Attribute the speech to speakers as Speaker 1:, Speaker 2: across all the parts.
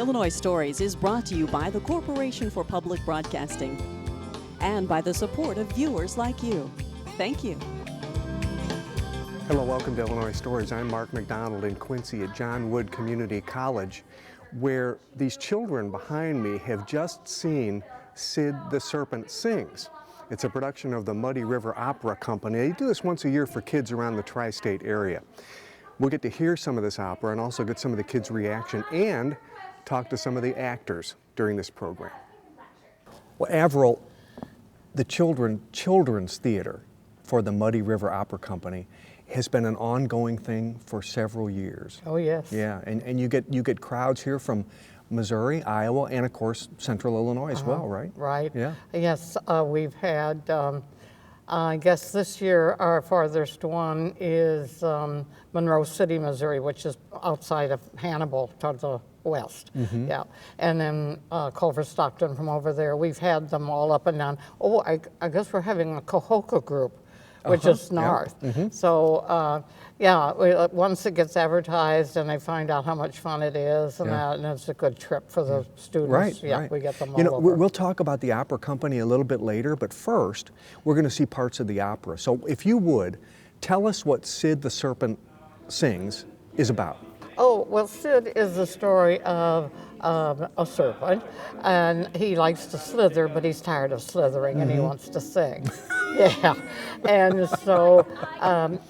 Speaker 1: Illinois Stories is brought to you by the Corporation for Public Broadcasting and by the support of viewers like you. Thank you.
Speaker 2: Hello, welcome to Illinois Stories. I'm Mark McDonald in Quincy at John Wood Community College, where these children behind me have just seen Sid the Serpent Sings. It's a production of the Muddy River Opera Company. They do this once a year for kids around the tri-state area. We'll get to hear some of this opera and also get some of the kids' reaction and talk to some of the actors during this program. Well, Avril, the children's theater for the Muddy River Opera Company has been an ongoing thing for several years.
Speaker 3: Oh, yes.
Speaker 2: Yeah, and you get crowds here from Missouri, Iowa, and of course Central Illinois as well, right?
Speaker 3: Right.
Speaker 2: Yeah.
Speaker 3: Yes, we've had, I guess this year our farthest one is Monroe City, Missouri, which is outside of Hannibal to the west.
Speaker 2: Mm-hmm.
Speaker 3: Yeah, and then Culver Stockton from over there. We've had them all up and down. Oh, I guess we're having a Cahokia group, which is north.
Speaker 2: Yeah. Mm-hmm.
Speaker 3: So, once it gets advertised and they find out how much fun it is, and it's a good trip for the students.
Speaker 2: Right,
Speaker 3: yeah,
Speaker 2: right.
Speaker 3: We get them all over.
Speaker 2: We'll talk about the opera company a little bit later, but first, we're going to see parts of the opera. So if you would, tell us what Sid the Serpent Sings is about.
Speaker 3: Oh, well, Sid is the story of a serpent, and he likes to slither, but he's tired of slithering, and he wants to sing. Yeah, and so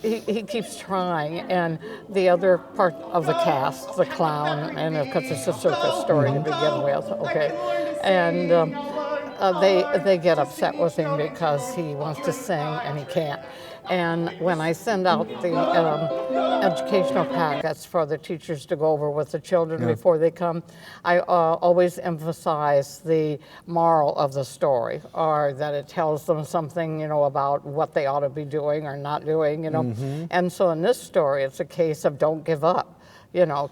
Speaker 3: he keeps trying, and the other part of the cast, the clown, and because it's a circus story to begin with, okay, and they get upset with him because he wants to sing and he can't. And when I send out the educational packets for the teachers to go over with the children before they come, I always emphasize the moral of the story, or that it tells them something, about what they ought to be doing or not doing, And so in this story, it's a case of don't give up.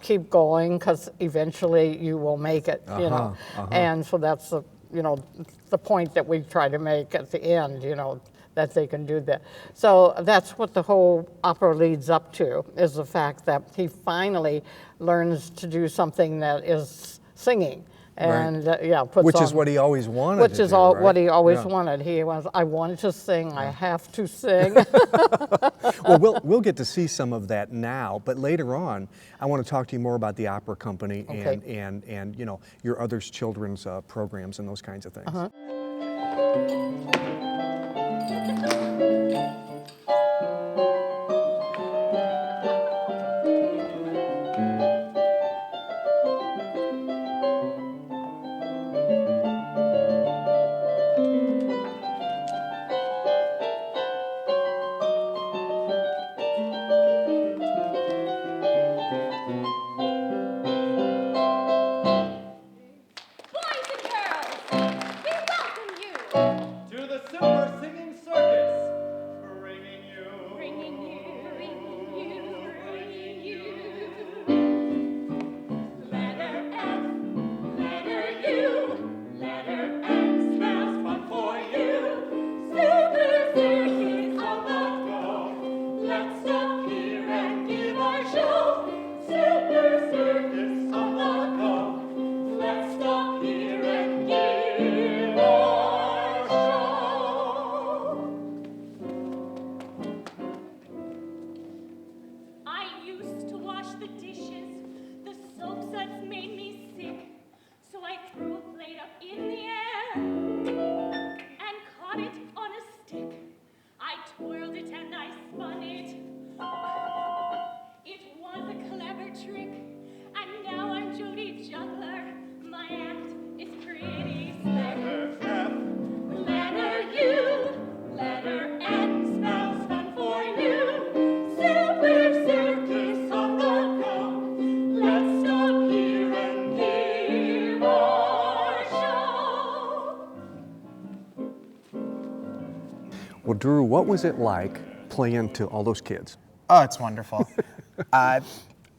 Speaker 3: Keep going, because eventually you will make it, And so that's the point that we try to make at the end, that they can do that. So that's what the whole opera leads up to, is the fact that he finally learns to do something that is singing. And
Speaker 2: which is what he always wanted.
Speaker 3: Which is what he always wanted. I wanted to sing. I have to sing.
Speaker 2: Well, we'll get to see some of that now, but later on, I want to talk to you more about the opera company and your other children's programs and those kinds of things. Well, Drew, what was it like playing to all those kids?
Speaker 4: Oh, it's wonderful.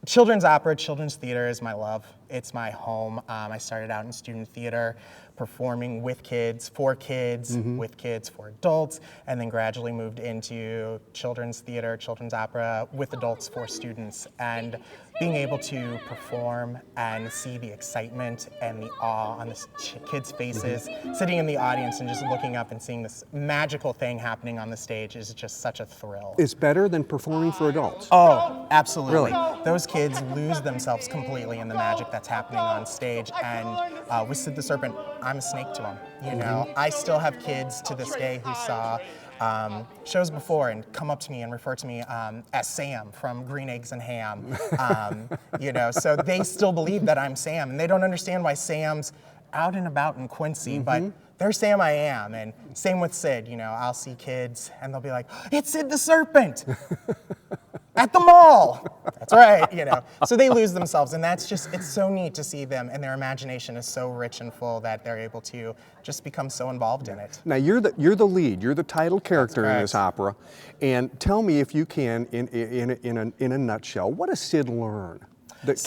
Speaker 4: Children's opera, children's theater is my love. It's my home. I started out in student theater, performing with kids, for kids, with kids, for adults, and then gradually moved into children's theater, children's opera, with adults, for students. And being able to perform and see the excitement and the awe on the kids' faces, sitting in the audience and just looking up and seeing this magical thing happening on the stage is just such a thrill.
Speaker 2: It's better than performing for adults.
Speaker 4: Oh, absolutely.
Speaker 2: Really?
Speaker 4: Those kids lose themselves completely in the magic that's happening on stage. And with Sid the Serpent, I'm a snake to them. You know, I still have kids to this day who saw shows before and come up to me and refer to me as Sam from Green Eggs and Ham. You know, so they still believe that I'm Sam, and they don't understand why Sam's out and about in Quincy, but they're Sam I am. And same with Sid. You know, I'll see kids and they'll be like, "It's Sid the Serpent at the mall." That's right, you know. So they lose themselves, and that's just, it's so neat to see them, and their imagination is so rich and full that they're able to just become so involved in it.
Speaker 2: Now you're the lead. You're the title character in
Speaker 4: correct.
Speaker 2: this opera, and tell me if you can, in a nutshell, what does Sid learn that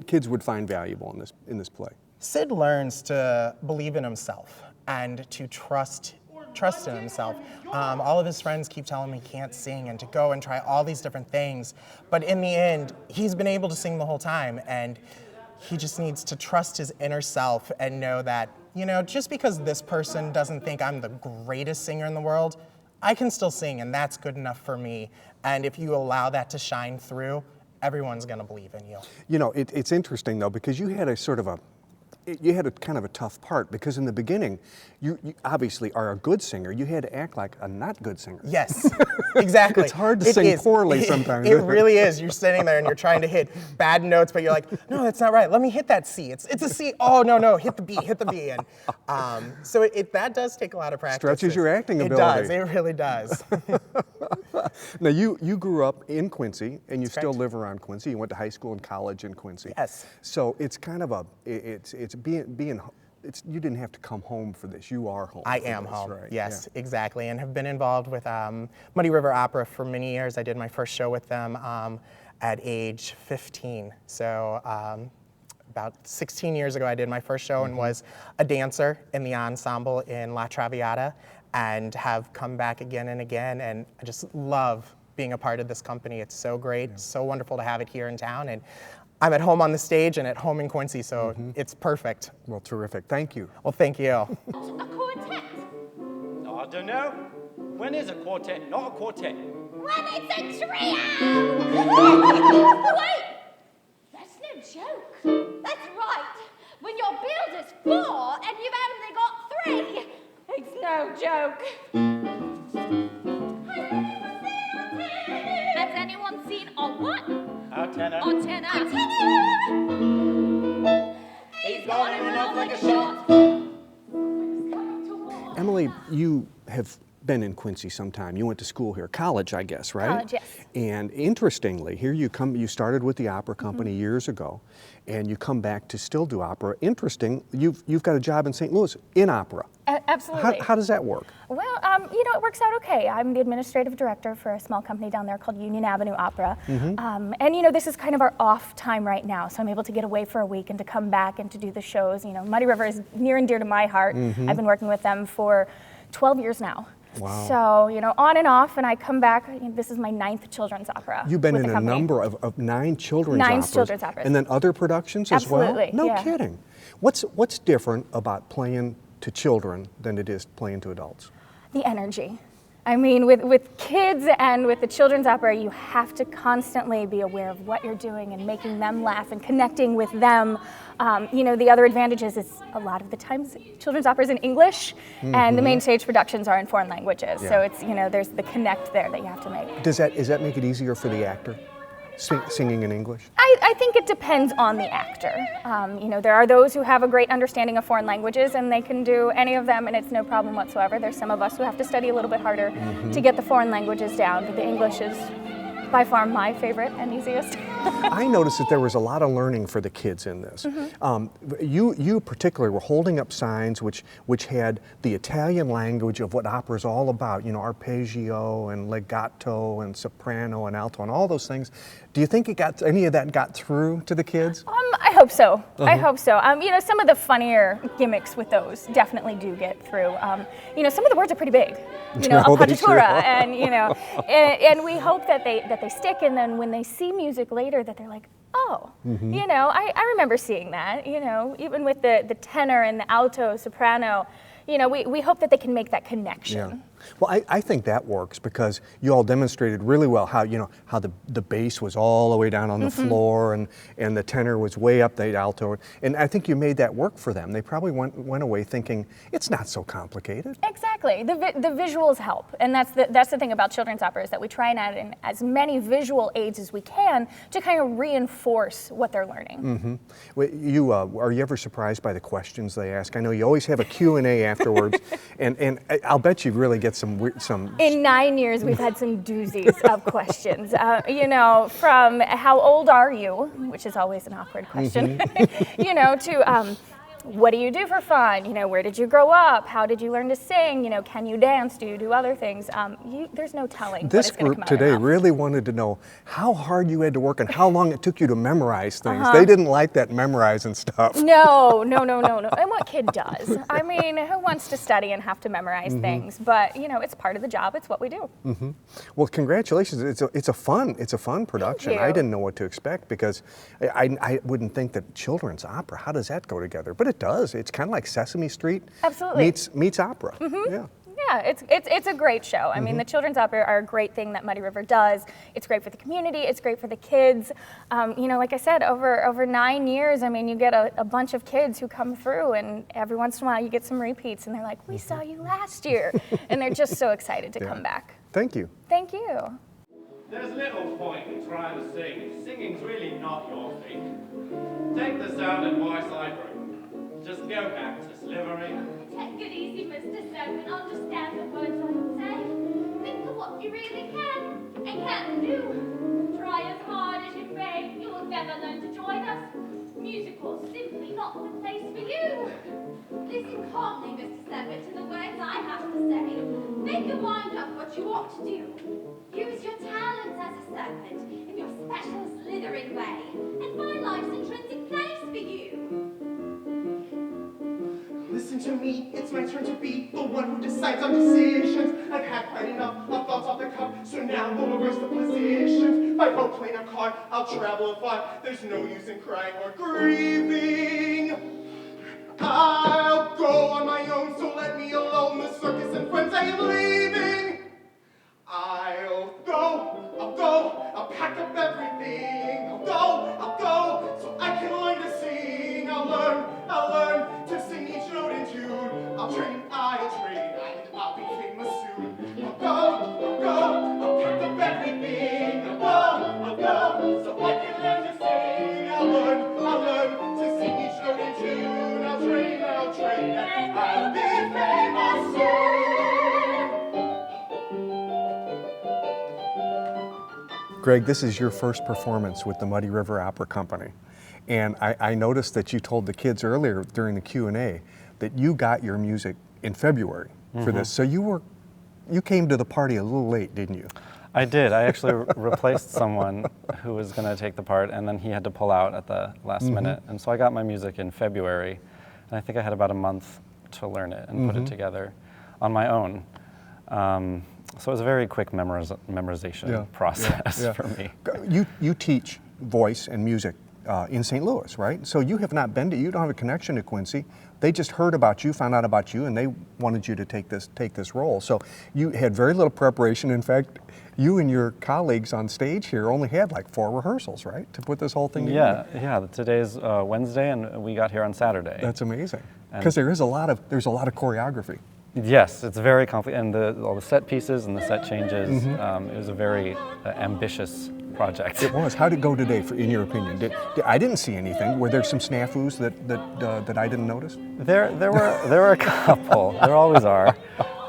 Speaker 2: kids would find valuable in this play?
Speaker 4: Sid learns to believe in himself and to trust in himself. All of his friends keep telling him he can't sing and to go and try all these different things, but in the end, he's been able to sing the whole time, and he just needs to trust his inner self and know that, you know, just because this person doesn't think I'm the greatest singer in the world, I can still sing, and that's good enough for me. And if you allow that to shine through, everyone's gonna believe in you.
Speaker 2: You know, it's interesting though, because you had you had a kind of a tough part, because in the beginning, you obviously are a good singer. You had to act like a not good singer.
Speaker 4: Yes, exactly.
Speaker 2: It's hard to sing poorly sometimes.
Speaker 4: It really is. You're sitting there and you're trying to hit bad notes, but you're like, no, that's not right. Let me hit that C. It's a C. Oh, no, hit the B, hit the B. And so that does take a lot of practice.
Speaker 2: Stretches your acting ability.
Speaker 4: It does. It really does.
Speaker 2: Now, you grew up in Quincy, and you
Speaker 4: That's
Speaker 2: still
Speaker 4: correct.
Speaker 2: live around Quincy. You went to high school and college in Quincy.
Speaker 4: Yes.
Speaker 2: So it's kind of you didn't have to come home for this. You are home.
Speaker 4: I
Speaker 2: for
Speaker 4: am
Speaker 2: this,
Speaker 4: home,
Speaker 2: right?
Speaker 4: yes, exactly, and have been involved with Muddy River Opera for many years. I did my first show with them at age 15. So about 16 years ago, I did my first show and was a dancer in the ensemble in La Traviata, and have come back again and again, and I just love being a part of this company. It's so great, so wonderful to have it here in town, and I'm at home on the stage and at home in Quincy, so it's perfect.
Speaker 2: Well, terrific. Thank you.
Speaker 4: Well, thank you.
Speaker 5: A quartet.
Speaker 6: I don't know. When is a quartet not a quartet?
Speaker 5: When it's a trio! Wait! That's no joke. That's right. When your build is 4 and you've only got 3, it's no joke. Has anyone seen a what?
Speaker 6: Our tenor.
Speaker 5: A tenor. A tenor! He's gone in and off like a shot.
Speaker 2: Emily, you have been in Quincy sometime. You went to school here, college, I guess, right?
Speaker 7: College, yes.
Speaker 2: And interestingly, here you started with the opera company years ago, and you come back to still do opera. Interesting, you've got a job in St. Louis in opera.
Speaker 7: Absolutely.
Speaker 2: How does that work?
Speaker 7: Well, it works out okay. I'm the administrative director for a small company down there called Union Avenue Opera. And this is kind of our off time right now, so I'm able to get away for a week and to come back and to do the shows. Muddy River is near and dear to my heart. I've been working with them for 12 years now.
Speaker 2: Wow.
Speaker 7: So, on and off, and I come back. This is my 9th children's opera.
Speaker 2: You've been
Speaker 7: with
Speaker 2: in
Speaker 7: the
Speaker 2: a
Speaker 7: company.
Speaker 2: number of 9 children's operas.
Speaker 7: 9 children's operas.
Speaker 2: And then other productions as well?
Speaker 7: Absolutely,
Speaker 2: No
Speaker 7: yeah.
Speaker 2: kidding. What's different about playing to children than it is playing to adults?
Speaker 7: The energy. I mean, with kids and with the children's opera, you have to constantly be aware of what you're doing and making them laugh and connecting with them. The other advantages is a lot of the times children's opera is in English, and the main stage productions are in foreign languages.
Speaker 2: Yeah.
Speaker 7: So it's, there's the connect there that you have to make.
Speaker 2: Does that make it easier for the actor, singing in English?
Speaker 7: I think it depends on the actor. There are those who have a great understanding of foreign languages and they can do any of them and it's no problem whatsoever. There's some of us who have to study a little bit harder to get the foreign languages down, but the English is by far my favorite and easiest.
Speaker 2: I noticed that there was a lot of learning for the kids in this. You particularly were holding up signs which had the Italian language of what opera is all about, arpeggio and legato and soprano and alto and all those things. Do you think any of that got through to the kids?
Speaker 7: I hope so. I hope so. You know, some of the funnier gimmicks with those definitely do get through. You know, some of the words are pretty big. You know, appoggiatura, and you know, and we hope that they stick. And then when they see music later, that they're like, oh, you know, I remember seeing that. You know, even with the tenor and the alto, soprano. You know, we hope that they can make that connection.
Speaker 2: Yeah. Well, I think that works because you all demonstrated really well how, you know, how the bass was all the way down on the floor and the tenor was way up the alto. And I think you made that work for them. They probably went away thinking, it's not so complicated.
Speaker 7: Exactly. The visuals help. And that's the thing about children's opera is that we try and add in as many visual aids as we can to kind of reinforce what they're learning.
Speaker 2: Well, are you ever surprised by the questions they ask? I know you always have a Q&A afterwards, and I'll bet you really get some. In
Speaker 7: 9 years, we've had some doozies of questions. You know, from how old are you, which is always an awkward question, you know, to what do you do for fun? You know, where did you grow up? How did you learn to sing? You know, can you dance? Do you do other things? There's no telling.
Speaker 2: This group today really wanted to know how hard you had to work and how long it took you to memorize things. They didn't like that memorizing stuff.
Speaker 7: No. And what kid does? I mean, who wants to study and have to memorize things? But you know, it's part of the job. It's what we do.
Speaker 2: Well, congratulations! It's a fun production.
Speaker 7: Thank you.
Speaker 2: I didn't know what to expect because I wouldn't think that children's opera. How does that go together? But it does. It's kind of like Sesame Street meets opera.
Speaker 7: Yeah, it's a great show. I mean, the children's opera are a great thing that Muddy River does. It's great for the community. It's great for the kids. You know, like I said, over 9 years, I mean, you get a bunch of kids who come through, and every once in a while you get some repeats, and they're like, we saw you last year. And they're just so excited to come back.
Speaker 2: Thank you.
Speaker 7: Thank you.
Speaker 6: There's little point in trying to sing if singing's really not your thing. Take the sound and voice I broke. Just go back to slivering.
Speaker 5: Take it easy, Mr. Soap, and understand the words I say. Think of what you really can and can't do. Try as hard as you may, you will never learn to join us. Musical's simply not the place for you. Listen calmly, Mr. Soap, to the words I have to say. Make your mind up what you ought to do. Use your talents as a serpent in your special slithering way, and find life's intrinsic place for you.
Speaker 8: Listen to me, it's my turn to be the one who decides on decisions. I've had quite enough of thoughts off the cuff, so now we'll reverse the positions. By boat, plane, or car, I'll travel far. There's no use in crying or grieving. I'll go on my own, so let me alone. The circus and friends I am leaving. I'll pack up everything. I'll go, so I can learn to sing. I'll learn to sing each note in tune. I'll train, and I'll be famous soon. I'll pack up everything. I'll go, so I can learn to sing. I'll learn to sing each note in tune. I'll train, and I'll be famous soon.
Speaker 2: Greg, this is your first performance with the Muddy River Opera Company. And I noticed that you told the kids earlier during the Q&A that you got your music in February for this. So you came to the party a little late, didn't you?
Speaker 9: I did. I actually replaced someone who was going to take the part, and then he had to pull out at the last minute. And so I got my music in February, and I think I had about a month to learn it and put it together on my own. So it was a very quick memorization process for me.
Speaker 2: You teach voice and music in St. Louis, right? So you have not been you don't have a connection to Quincy. They just heard about you, found out about you, and they wanted you to take this role. So you had very little preparation. In fact, you and your colleagues on stage here only had like 4 rehearsals, right, to put this whole thing together?
Speaker 9: Yeah. Today's Wednesday, and we got here on Saturday.
Speaker 2: That's amazing. Because there's a lot of choreography.
Speaker 9: Yes, it's very complicated, and all the set pieces and the set changes. It was a very ambitious project.
Speaker 2: It was. How did it go today, in your opinion? I didn't see anything. Were there some snafus that I didn't notice?
Speaker 9: There were a couple. There always are.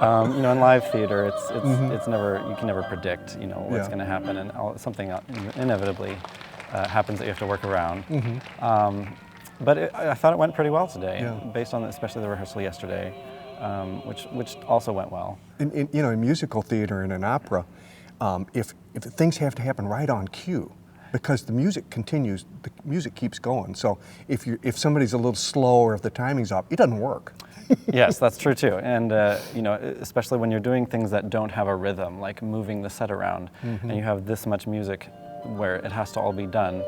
Speaker 9: You know, in live theater, it's never, you can never predict, you know, what's going to happen, and something inevitably happens that you have to work around. But I thought it went pretty well today, based on especially the rehearsal yesterday. Which also went well. In
Speaker 2: musical theater and in opera, if things have to happen right on cue, because the music continues, the music keeps going. So if somebody's a little slow or if the timing's off, it doesn't work.
Speaker 9: Yes, that's true too. And you know, especially when you're doing things that don't have a rhythm, like moving the set around, and you have this much music where it has to all be done,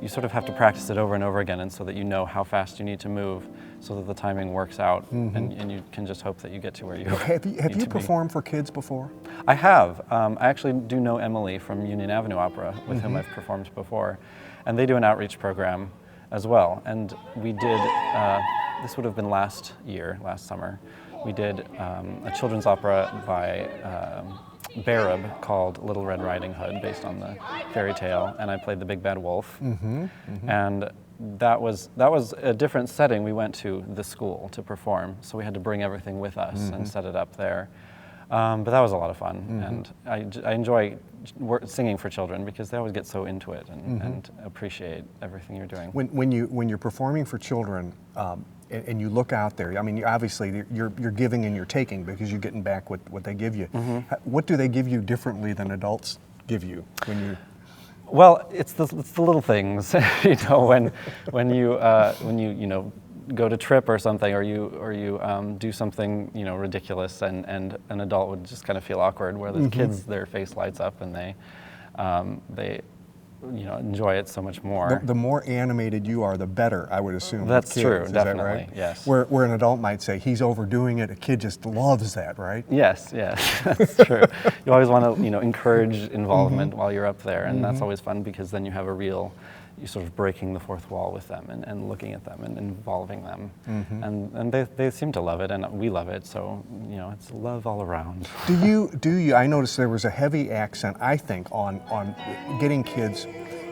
Speaker 9: you sort of have to practice it over and over again, and so that you know how fast you need to move, so that the timing works out, and you can just hope that you get to where you
Speaker 2: Have you performed for kids before?
Speaker 9: I have. I actually do know Emily from Union Avenue Opera, with whom I've performed before, and they do an outreach program as well. And we did, this would have been last summer, we did a children's opera by Barab called Little Red Riding Hood, based on the fairy tale, and I played the Big Bad Wolf. And that was a different setting. We went to the school to perform, so we had to bring everything with us and set it up there. But that was a lot of fun, and I enjoy singing for children because they always get so into it and appreciate everything you're doing.
Speaker 2: When you're performing for children, and you look out there, I mean, obviously you're giving and you're taking because you're getting back what they give you. What do they give you differently than adults give you when you?
Speaker 9: Well, it's the little things, you know, when you know, go to trip or something, or you do something, you know, ridiculous, and an adult would just kind of feel awkward. Where the kids, their face lights up and they you know, enjoy it so much more.
Speaker 2: The more animated you are, the better, I would assume.
Speaker 9: That's
Speaker 2: kids,
Speaker 9: true,
Speaker 2: is
Speaker 9: definitely.
Speaker 2: That right?
Speaker 9: Yes.
Speaker 2: Where an adult might say he's overdoing it, a kid just loves that, right?
Speaker 9: Yes, that's true. You always want to, you know, encourage involvement while you're up there, and that's always fun because then you have a real, you sort of breaking the fourth wall with them and looking at them and involving them, and they seem to love it, and we love it. So, you know, it's love all around. Do you? I noticed there was a heavy accent, I think, on getting kids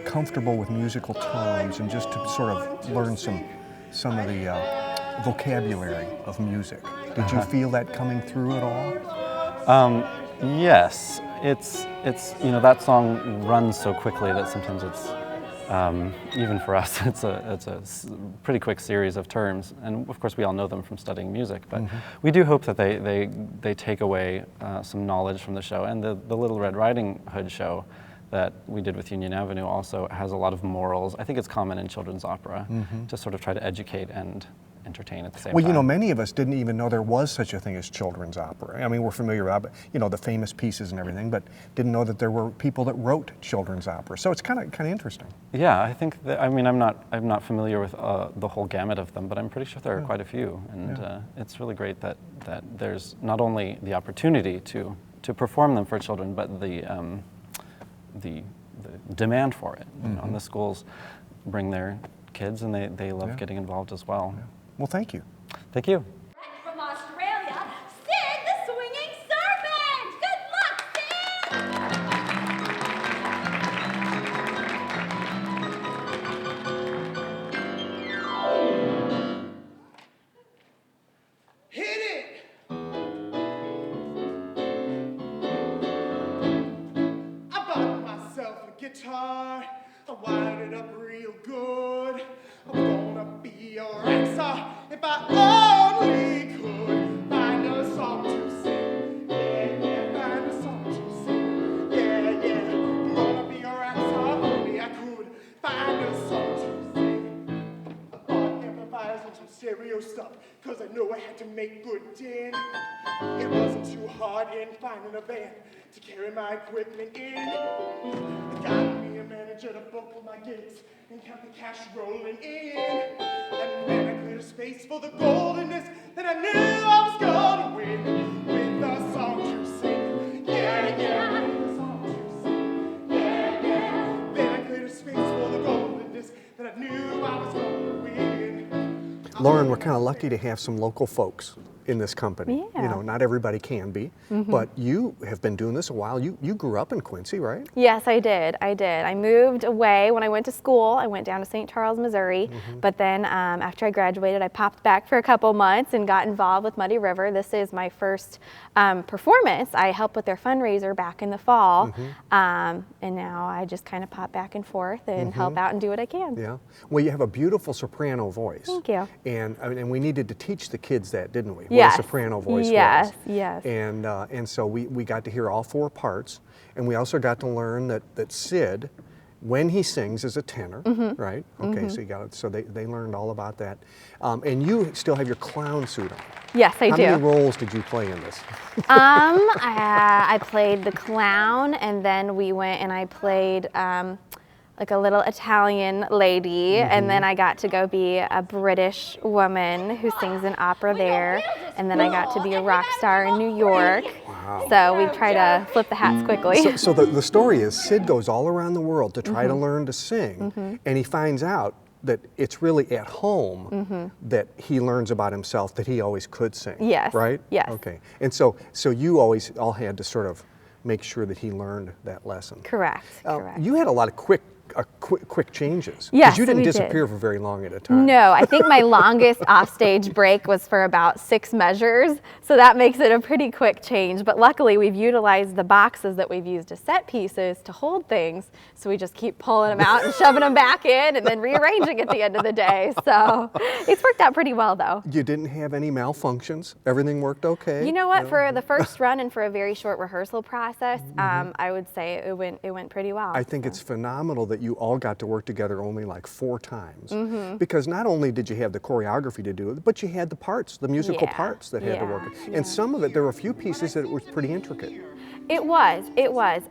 Speaker 9: comfortable with musical tones and just to sort of learn some of the vocabulary of music. Did you feel that coming through at all? Yes, it's you know, that song runs so quickly that sometimes it's even for us it's a pretty quick series of terms, and of course we all know them from studying music, but we do hope that they take away some knowledge from the show. And the Little Red Riding Hood show that we did with Union Avenue also has a lot of morals. I think it's common in children's opera to sort of try to educate and entertain at the same time.
Speaker 2: Well, you know, many of us didn't even know there was such a thing as children's opera. I mean, we're familiar with, you know, the famous pieces and everything, but didn't know that there were people that wrote children's opera. So it's kind of interesting.
Speaker 9: Yeah, I think that, I mean, I'm not familiar with the whole gamut of them, but I'm pretty sure there are quite a few, and it's really great that there's not only the opportunity to perform them for children, but the demand for it. You know, and the schools bring their kids, and they love getting involved as well.
Speaker 2: Well, thank you.
Speaker 9: Thank you.
Speaker 5: From Australia, Sid the Swinging Serpent! Good luck, Sid!
Speaker 8: Hit it! I bought myself a guitar. I wired it up real good. I'm gonna be a rock star if I only could find a song to sing. Yeah, find a song to sing. Yeah, I'm gonna be a rock star if only I could find a song to sing. I bought amplifiers and some stereo stuff, cause I knew I had to make good tin. It wasn't too hard in finding a van to carry my equipment in. I got me a manager to book my gigs and count the cash rolling in. And then I cleared a space for the goldenness that I knew I was gonna win. With a song to sing, yeah, with a song to sing, yeah. Then I cleared a space for the goldenness that I knew I was gonna win.
Speaker 2: Lauren, we're kind of lucky to have some local folks in this company.
Speaker 7: Yeah.
Speaker 2: You know, not everybody can be, but you have been doing this a while. You grew up in Quincy, right?
Speaker 10: Yes, I did. I moved away when I went to school. I went down to St. Charles, Missouri, but then after I graduated, I popped back for a couple months and got involved with Muddy River. This is my first performance. I helped with their fundraiser back in the fall, and now I just kind of pop back and forth and help out and do what I can.
Speaker 2: Yeah. Well, you have a beautiful soprano voice.
Speaker 10: Thank you.
Speaker 2: And I mean, and we needed to teach the kids that, didn't we?
Speaker 10: Yes.
Speaker 2: What a soprano voice
Speaker 10: Yes,
Speaker 2: was.
Speaker 10: yes.
Speaker 2: And so we got to hear all four parts, and we also got to learn that Sid when he sings as a tenor, right? Okay, so you got it. So they learned all about that. And you still have your clown suit on.
Speaker 10: Yes, I do.
Speaker 2: How many roles did you play in this?
Speaker 10: I played the clown, and then we went and I played like a little Italian lady, and then I got to go be a British woman who sings in opera there, and then I got to be a rock star in New York.
Speaker 2: Wow.
Speaker 10: So we try to flip the hats quickly.
Speaker 2: So the story is Sid goes all around the world to try to learn to sing, and he finds out that it's really at home that he learns about himself that he always could sing.
Speaker 10: Yes.
Speaker 2: Right?
Speaker 10: Yes.
Speaker 2: Okay. And so you always all had to sort of make sure that he learned that lesson.
Speaker 10: Correct. Correct.
Speaker 2: You had a lot of quick changes.
Speaker 10: Yes,
Speaker 2: Because you didn't
Speaker 10: we did.
Speaker 2: disappear for very long at a time.
Speaker 10: No, I think my longest offstage break was for about 6 measures, so that makes it a pretty quick change. But luckily, we've utilized the boxes that we've used as set pieces to hold things, so we just keep pulling them out and shoving them back in and then rearranging at the end of the day. So it's worked out pretty well, though.
Speaker 2: You didn't have any malfunctions? Everything worked okay?
Speaker 10: You know what? For the first run and for a very short rehearsal process, I would say it went pretty well.
Speaker 2: I think it's phenomenal that you all got to work together only like 4 times. Because not only did you have the choreography to do, but you had the parts, the musical parts that had to work. And some of it, there were a few pieces that was pretty intricate.
Speaker 10: It was.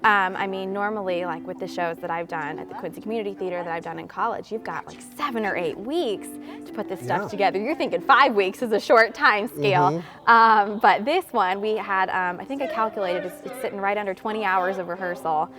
Speaker 10: I mean, normally, like with the shows that I've done at the Quincy Community Theater that I've done in college, you've got like 7 or 8 weeks to put this stuff together. You're thinking 5 weeks is a short time scale. But this one, we had, I think I calculated, it's sitting right under 20 hours of rehearsal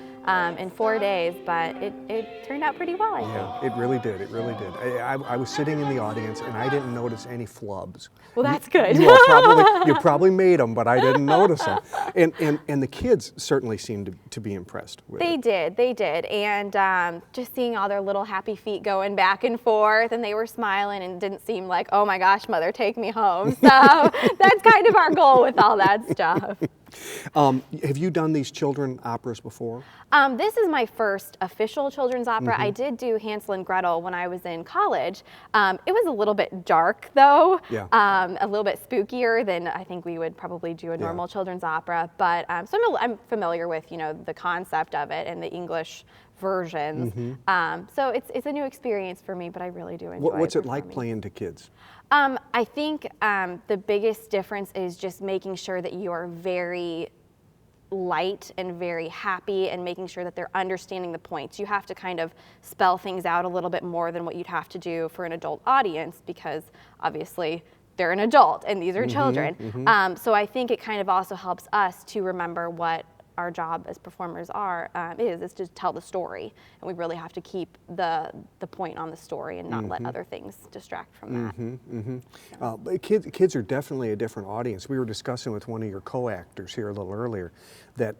Speaker 10: in 4 days, but it turned out pretty well, I think.
Speaker 2: Yeah, it really did. It really did. I was sitting in the audience and I didn't notice any flubs.
Speaker 10: Well, that's good.
Speaker 2: You probably made them, but I didn't notice them. And the kids certainly seemed to be impressed with it.
Speaker 10: They did. And just seeing all their little happy feet going back and forth, and they were smiling and didn't seem like, oh my gosh, Mother, take me home. So that's kind of our goal with all that stuff.
Speaker 2: Have you done these children operas before?
Speaker 10: This is my first official children's opera. I did do Hansel and Gretel when I was in college. It was a little bit dark, though, a little bit spookier than I think we would probably do a normal children's opera. But so I'm familiar with, the concept of it and the English versions. So it's a new experience for me, but I really do enjoy it.
Speaker 2: What's it like playing to kids?
Speaker 10: I think the biggest difference is just making sure that you are very light and very happy and making sure that they're understanding the points. You have to kind of spell things out a little bit more than what you'd have to do for an adult audience because obviously they're an adult and these are children. So I think it kind of also helps us to remember what our job as performers is to tell the story, and we really have to keep the point on the story and not let other things distract from that.
Speaker 2: But kids are definitely a different audience. We were discussing with one of your co-actors here a little earlier that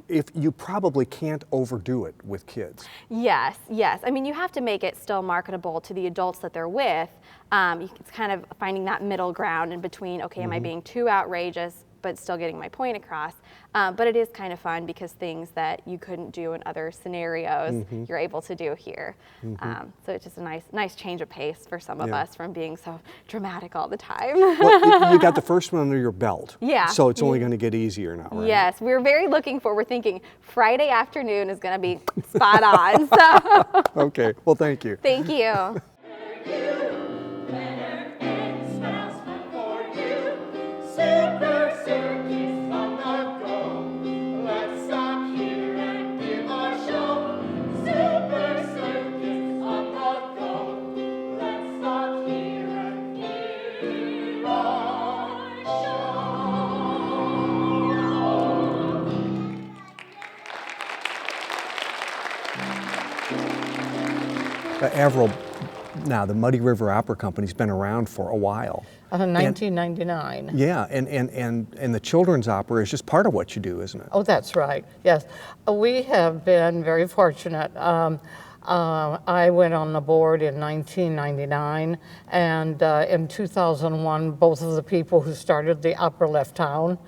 Speaker 2: if you probably can't overdo it with kids.
Speaker 10: Yes. I mean, you have to make it still marketable to the adults that they're with. It's kind of finding that middle ground in between, okay, am I being too outrageous but still getting my point across? But it is kind of fun because things that you couldn't do in other scenarios, you're able to do here. So it's just a nice change of pace for some of us from being so dramatic all the time.
Speaker 2: Well, you got the first one under your belt.
Speaker 10: Yeah.
Speaker 2: So it's only going to get easier now, right?
Speaker 10: Yes, we're very we're thinking Friday afternoon is going to be spot on. So.
Speaker 2: Okay, well, thank you.
Speaker 10: Thank you.
Speaker 2: Avril, now the Muddy River Opera Company's been around for a while.
Speaker 3: 1999.
Speaker 2: Yeah, and the children's opera is just part of what you do, isn't it?
Speaker 3: Oh, that's right. Yes, we have been very fortunate. I went on the board in 1999, and in 2001, both of the people who started the opera left town.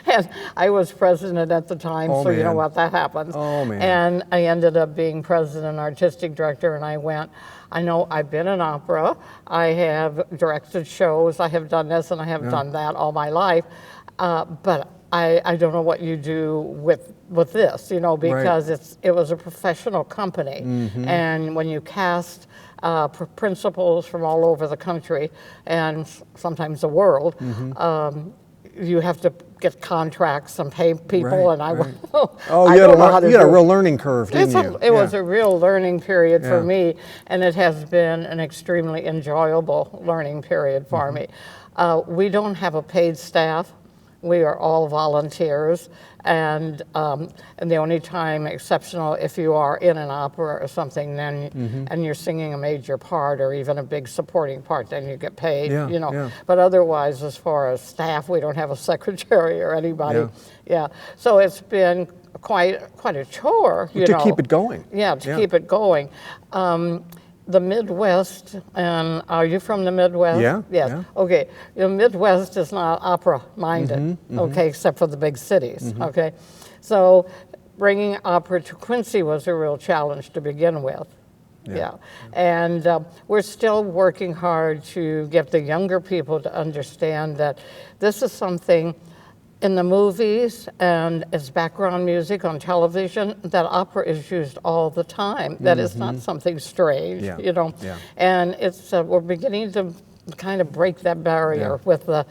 Speaker 3: And I was president at the time, so you know what, that happens.
Speaker 2: Oh, man.
Speaker 3: And I ended up being president, artistic director, and I went, I know I've been in opera, I have directed shows, I have done this and I have done that all my life, but I don't know what you do with this, you know, because it was a professional company, and when you cast principals from all over the country and sometimes the world, you have to get contracts and pay people, and I
Speaker 2: you had a real learning curve, didn't you?
Speaker 3: It was a real learning period for me, and it has been an extremely enjoyable learning period for me. We don't have a paid staff. We are all volunteers, and the only time exceptional if you are in an opera or something, then and you're singing a major part or even a big supporting part, then you get paid, you know. But otherwise, as far as staff, we don't have a secretary or anybody. So it's been quite a chore, you know.
Speaker 2: To keep it going.
Speaker 3: To keep it going. The Midwest, and are you from the Midwest? Yes.
Speaker 2: Yeah.
Speaker 3: Okay. The Midwest is not opera-minded, okay, except for the big cities, okay? So bringing opera to Quincy was a real challenge to begin with. And we're still working hard to get the younger people to understand that this is something in the movies and as background music on television, that opera is used all the time. That is not something strange, you know. And it's we're beginning to kind of break that barrier with the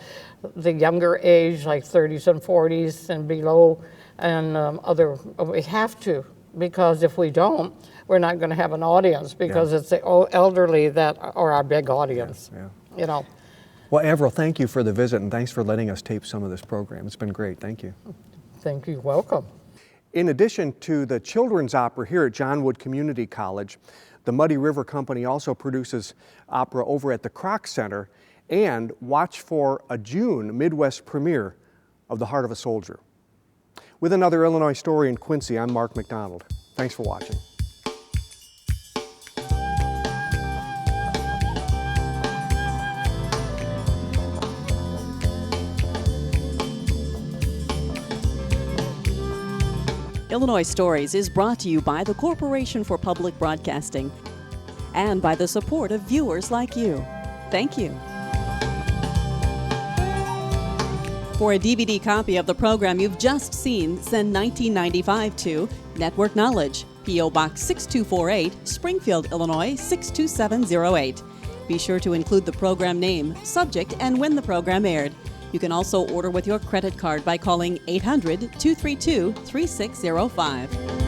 Speaker 3: younger age, like 30s and 40s and below, and we have to, because if we don't, we're not going to have an audience, because it's the elderly that are our big audience, you know.
Speaker 2: Well, Avril, thank you for the visit, and thanks for letting us tape some of this program. It's been great. Thank you.
Speaker 3: Thank you. Welcome.
Speaker 2: In addition to the children's opera here at John Wood Community College, the Muddy River Company also produces opera over at the Kroc Center, and watch for a June Midwest premiere of The Heart of a Soldier. With another Illinois Story in Quincy, I'm Mark McDonald. Thanks for watching.
Speaker 1: Illinois Stories is brought to you by the Corporation for Public Broadcasting and by the support of viewers like you. Thank you. For a DVD copy of the program you've just seen, send 1995 to Network Knowledge, P.O. Box 6248, Springfield, Illinois 62708. Be sure to include the program name, subject, and when the program aired. You can also order with your credit card by calling 800-232-3605.